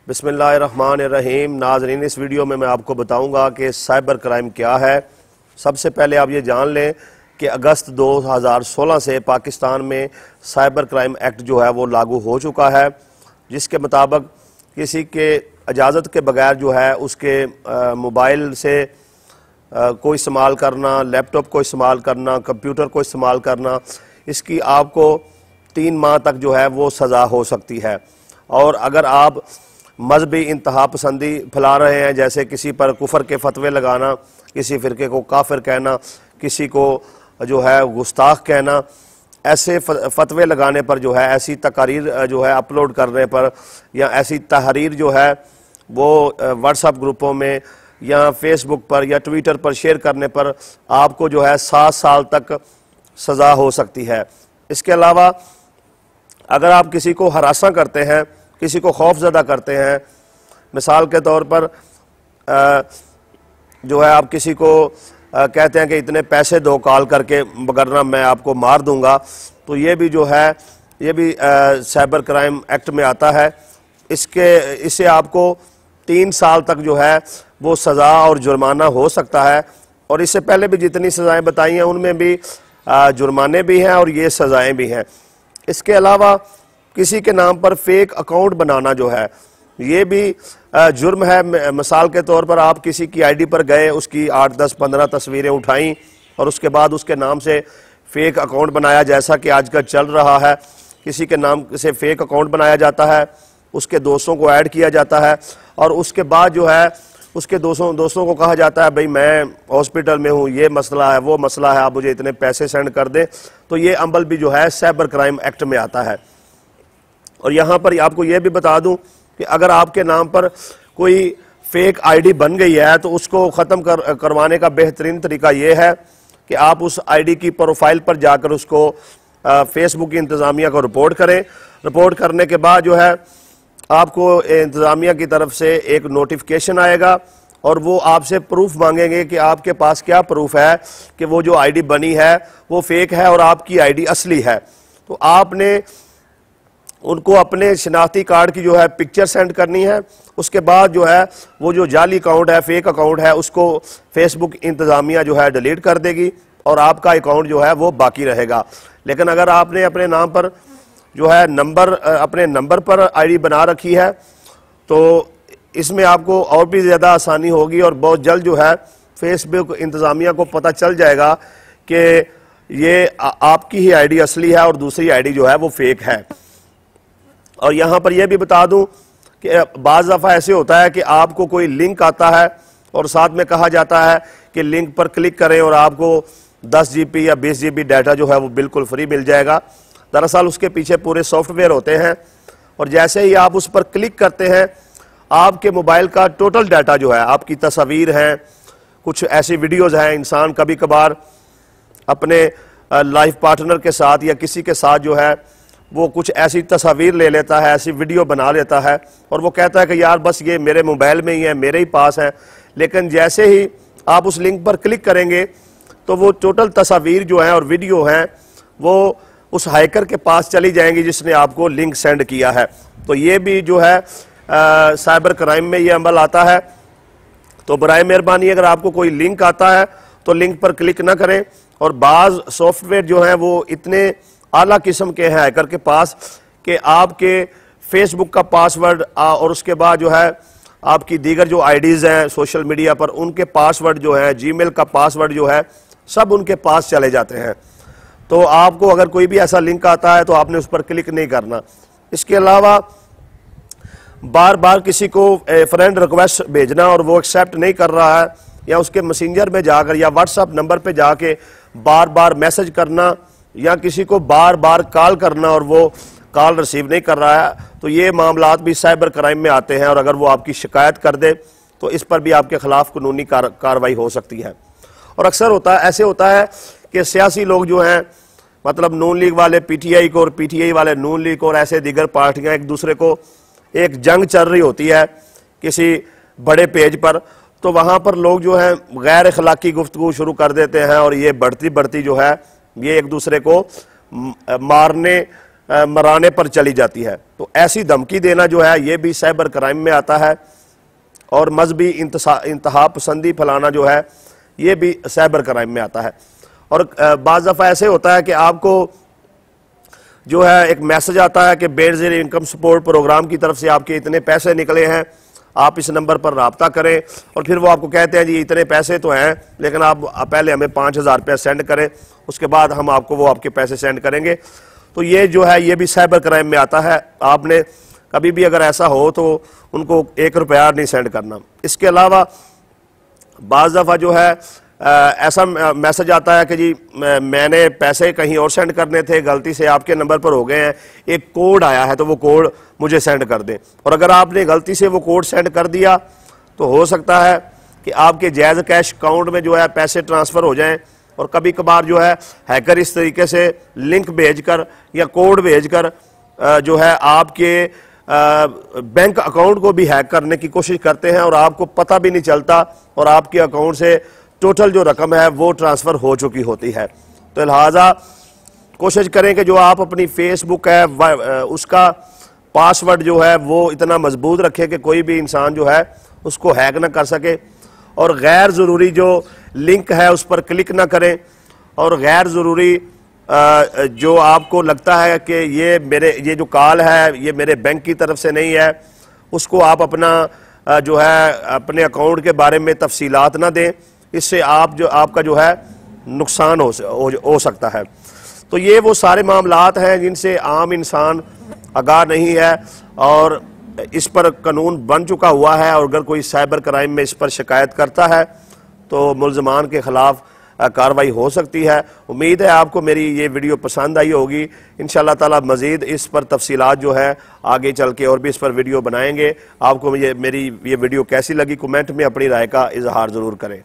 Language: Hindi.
बिस्मिल्लाहिर्रहमानिर्रहीम। नाज़रीन, इस वीडियो में मैं आपको बताऊंगा कि साइबर क्राइम क्या है। सबसे पहले आप ये जान लें कि अगस्त 2016 से पाकिस्तान में साइबर क्राइम एक्ट जो है वो लागू हो चुका है, जिसके मुताबिक किसी के इजाज़त के बगैर जो है उसके मोबाइल से को इस्तेमाल करना, लैपटॉप को इस्तेमाल करना, कंप्यूटर को इस्तेमाल करना, इसकी आपको 3 माह तक जो है वो सज़ा हो सकती है। और अगर आप मजहबी इंतहा पसंदी फैला रहे हैं, जैसे किसी पर कुफर के फतवे लगाना, किसी फ़िरके को काफिर कहना, किसी को जो है गुस्ताख कहना, ऐसे फतवे लगाने पर जो है, ऐसी तकारीर जो है अपलोड करने पर या ऐसी तहरीर जो है वो व्हाट्सएप ग्रुपों में या फेसबुक पर या ट्विटर पर शेयर करने पर आपको जो है 7 साल तक सज़ा हो सकती है। इसके अलावा अगर आप किसी को हरासा करते हैं, किसी को खौफज़दा करते हैं, मिसाल के तौर पर जो है आप किसी को कहते हैं कि इतने पैसे दो कॉल करके, वरना मैं आपको मार दूंगा, तो ये भी जो है ये भी साइबर क्राइम एक्ट में आता है। इससे आपको 3 साल तक जो है वो सज़ा और जुर्माना हो सकता है। और इससे पहले भी जितनी सज़ाएं बताई हैं उनमें भी जुर्माने भी हैं और ये सज़ाएं भी हैं। इसके अलावा किसी के नाम पर फेक अकाउंट बनाना जो है ये भी जुर्म है। मिसाल के तौर पर आप किसी की आईडी पर गए, उसकी 8, 10, 15 तस्वीरें उठाई और उसके बाद उसके नाम से फेक अकाउंट बनाया, जैसा कि आजकल चल रहा है। किसी के नाम से फेक अकाउंट बनाया जाता है, उसके दोस्तों को ऐड किया जाता है और उसके बाद जो है उसके दोस्तों को कहा जाता है भाई मैं हॉस्पिटल में हूँ, ये मसला है, वो मसला है, आप मुझे इतने पैसे सेंड कर दें। तो ये अमल भी जो है साइबर क्राइम एक्ट में आता है। और यहाँ पर आपको ये भी बता दूं कि अगर आपके नाम पर कोई फेक आईडी बन गई है तो उसको ख़त्म करवाने का बेहतरीन तरीका ये है कि आप उस आईडी की प्रोफाइल पर जाकर उसको फेसबुक की इंतज़ामिया को रिपोर्ट करें। रिपोर्ट करने के बाद जो है आपको इंतज़ामिया की तरफ से एक नोटिफिकेशन आएगा और वो आपसे प्रूफ मांगेंगे कि आपके पास क्या प्रूफ है कि वो जो आईडी बनी है वो फेक है और आपकी आईडी असली है। तो आपने उनको अपने शनाख्ती कार्ड की जो है पिक्चर सेंड करनी है। उसके बाद जो है वो जो जाली अकाउंट है, फेक अकाउंट है, उसको फेसबुक इंतज़ामिया जो है डिलीट कर देगी और आपका अकाउंट जो है वो बाकी रहेगा। लेकिन अगर आपने अपने नाम पर जो है अपने नंबर पर आईडी बना रखी है तो इसमें आपको और भी ज़्यादा आसानी होगी और बहुत जल्द जो है फेसबुक इंतज़ामिया को पता चल जाएगा कि ये आपकी ही आईडी असली है और दूसरी आईडी जो है वो फेक है। और यहाँ पर यह भी बता दूं कि बाज़ दफ़ा ऐसे होता है कि आपको कोई लिंक आता है और साथ में कहा जाता है कि लिंक पर क्लिक करें और आपको 10 GB या 20 GB डाटा जो है वो बिल्कुल फ्री मिल जाएगा। दरअसल उसके पीछे पूरे सॉफ्टवेयर होते हैं और जैसे ही आप उस पर क्लिक करते हैं आपके मोबाइल का टोटल डाटा जो है, आपकी तस्वीर हैं, कुछ ऐसी वीडियोज़ हैं, इंसान कभी कभार अपने लाइफ पार्टनर के साथ या किसी के साथ जो है वो कुछ ऐसी तस्वीर ले लेता है, ऐसी वीडियो बना लेता है और वो कहता है कि यार बस ये मेरे मोबाइल में ही है, मेरे ही पास है। लेकिन जैसे ही आप उस लिंक पर क्लिक करेंगे तो वो टोटल तस्वीर जो है और वीडियो हैं वो उस हैकर के पास चली जाएंगी जिसने आपको लिंक सेंड किया है। तो ये भी जो है साइबर क्राइम में ये अमल आता है। तो बराए मेहरबानी अगर आपको कोई लिंक आता है तो लिंक पर क्लिक ना करें। और बाज़ सॉफ्टवेयर जो हैं वो इतने आला किस्म के हैं हैकर के पास कि आपके फेसबुक का पासवर्ड और उसके बाद जो है आपकी दीगर जो आईडीज़ हैं सोशल मीडिया पर उनके पासवर्ड जो है, जीमेल का पासवर्ड जो है, सब उनके पास चले जाते हैं। तो आपको अगर कोई भी ऐसा लिंक आता है तो आपने उस पर क्लिक नहीं करना। इसके अलावा बार बार किसी को फ्रेंड रिक्वेस्ट भेजना और वो एक्सेप्ट नहीं कर रहा है या उसके मैसेंजर में जाकर या व्हाट्सएप नंबर पे जाके बार बार मैसेज करना या किसी को बार बार कॉल करना और वो कॉल रिसीव नहीं कर रहा है, तो ये मामलात भी साइबर क्राइम में आते हैं। और अगर वो आपकी शिकायत कर दे तो इस पर भी आपके खिलाफ कानूनी कार्रवाई हो सकती है। और अक्सर ऐसे होता है कि सियासी लोग जो हैं, मतलब नून लीग वाले PTI को और PTI वाले नून लीग को और ऐसे दीगर पार्टियां एक दूसरे को, एक जंग चल रही होती है किसी बड़े पेज पर, तो वहाँ पर लोग जो हैं गैर अखलाकी गुफ्तगू शुरू कर देते हैं और ये बढ़ती जो है ये एक दूसरे को मारने मराने पर चली जाती है। तो ऐसी धमकी देना जो है ये भी साइबर क्राइम में आता है, और मजहबी इंतहा पसंदी फैलाना जो है ये भी साइबर क्राइम में आता है। और बाज़ दफ़ा ऐसे होता है कि आपको जो है एक मैसेज आता है कि बेनज़ीर इनकम सपोर्ट प्रोग्राम की तरफ से आपके इतने पैसे निकले हैं, आप इस नंबर पर रब्ता करें, और फिर वो आपको कहते हैं जी इतने पैसे तो हैं लेकिन आप पहले हमें 5,000 रुपया सेंड करें, उसके बाद हम आपको वो आपके पैसे सेंड करेंगे। तो ये जो है ये भी साइबर क्राइम में आता है। आपने कभी भी अगर ऐसा हो तो उनको 1 रुपया नहीं सेंड करना। इसके अलावा बाज़ दफ़ा जो है ऐसा मैसेज आता है कि जी मैंने पैसे कहीं और सेंड करने थे, गलती से आपके नंबर पर हो गए हैं, एक कोड आया है तो वो कोड मुझे सेंड कर दें। और अगर आपने गलती से वो कोड सेंड कर दिया तो हो सकता है कि आपके जायज़ कैश अकाउंट में जो है पैसे ट्रांसफ़र हो जाएं। और कभी कभार जो है हैकर इस तरीके से लिंक भेजकर या कोड भेजकर जो है आपके बैंक अकाउंट को भी हैक करने की कोशिश करते हैं, और आपको पता भी नहीं चलता, और आपके अकाउंट से टोटल जो रकम है वो ट्रांसफ़र हो चुकी होती है। तो लिहाजा कोशिश करें कि जो आप अपनी फेसबुक है उसका पासवर्ड जो है वो इतना मजबूत रखें कि कोई भी इंसान जो है उसको हैक ना कर सके, और गैर ज़रूरी जो लिंक है उस पर क्लिक ना करें, और गैर ज़रूरी जो आपको लगता है कि ये जो कॉल है ये मेरे बैंक की तरफ से नहीं है, उसको आप अपना जो है अपने अकाउंट के बारे में तफसीलात ना दें, इससे आपका जो है नुकसान हो सकता है। तो ये वो सारे मामलात हैं जिनसे आम इंसान आगाह नहीं है, और इस पर कानून बन चुका हुआ है, और अगर कोई साइबर क्राइम में इस पर शिकायत करता है तो मुल्ज़मान के ख़िलाफ़ कार्रवाई हो सकती है। उम्मीद है आपको मेरी ये वीडियो पसंद आई होगी। इंशाअल्लाह ताला मज़ीद इस पर तफसीलात जो है आगे चल के और भी इस पर वीडियो बनाएंगे। आपको मेरी ये वीडियो कैसी लगी कमेंट में अपनी राय का इजहार ज़रूर करें।